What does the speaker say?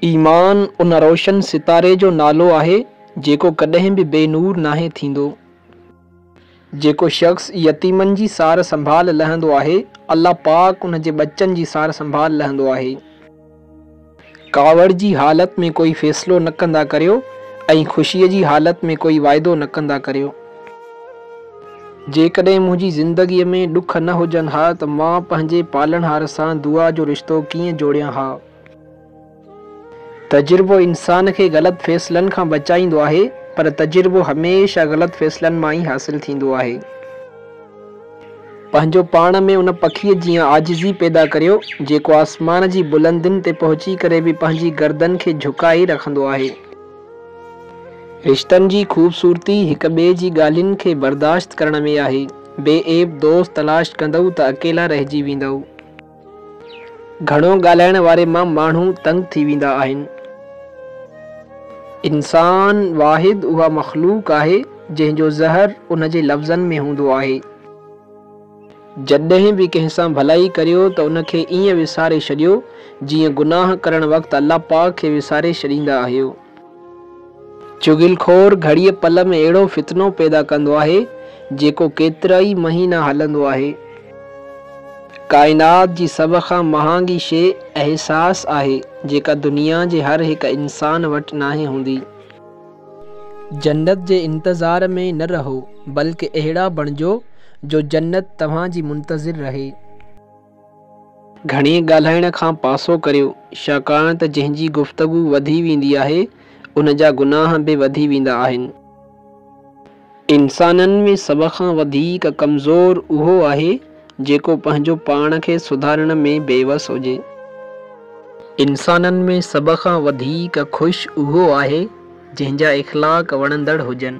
ईमान उन रोशन सितारे जो नालो आहे जेको कॾहिं बि बेनूर नाहे थींदो। जेको शख़्स यतीमनि जी सार संभाल लहंदो आहे, अल्लाह पाक उन जे बच्चनि जी सार संभाल लहंदो आहे। कावड़ जी हालत में कोई फ़ैसिलो न कंदा करियो ऐं ख़ुशीअ जी हालत में कोई वाइदो न कंदा करियो। जेकॾहिं मुंहिंजी ज़िंदगीअ में ॾुख न हुजनि हा त मां पंहिंजे पालनहार सां दुआ जो रिश्तो कीअं जोड़ियां हा। तजुर्बो इंसान खे ग़लति फ़ैसिलनि खां बचाईंदो आहे, पर तजुर्बो हमेशह ग़लति फ़ैसिलनि मां ई हासिल थींदो आहे। पंहिंजो पाण में उन पखीअ जीअं आजिज़ी पैदा करियो जेको आसमान जी बुलंदियुनि ते पहुची करे बि पंहिंजी गर्दन खे झुकाए रखंदो आहे। रिश्तनि जी ख़ूबसूरती हिक ॿिए जी ॻाल्हियुनि खे बर्दाश्त करण में आहे। बेऐब दोस्त तलाश कंदव त अकेला रहिजी वेंदव। घणो ॻाल्हाइण वारे मां माण्हू तंग थी वेंदा आहिनि। इंसान वाहिद उहा मख़लूक आहे जंहिंजो ज़हर उन जे लफ़्ज़नि में हूंदो आहे। जॾहिं बि कंहिं सां भलाई करियो त उन खे ईअं विसारे छॾियो जीअं गुनाह करण वक़्तु अल्लाह पाक खे विसारे छॾींदा आहियो। चुगिलखोर घड़ीअ पल में अहिड़ो फितनो पैदा कंदो आहे जेको केतिरा ई महीना हलंदो आहे। काइनात जी सभ खां महांगी शइ एहसास आहे जेका दुनिया जे हर हिक इंसान वटि नाहे हूंदी। जन्नत जे इंतज़ार में न रहो बल्कि अहिड़ा बणिजो जो जन्नत तव्हां जी मुंतज़िर रहे। घणी ॻाल्हाइण खां पासो करियो, छाकाणि त जंहिंजी गुफ़्तगू वधी वेंदी आहे उन जा गुनाह बि वधी वेंदा आहिनि। इंसाननि में सभ खां वधीक कमज़ोर उहो आहे जेको पंहिंजो पाण खे सुधारण में बेवस हुजे। इंसाननि में सभ खां वधीक ख़ुशि उहो आहे जंहिंजा इख़लाक़ वणंदड़ हुजनि।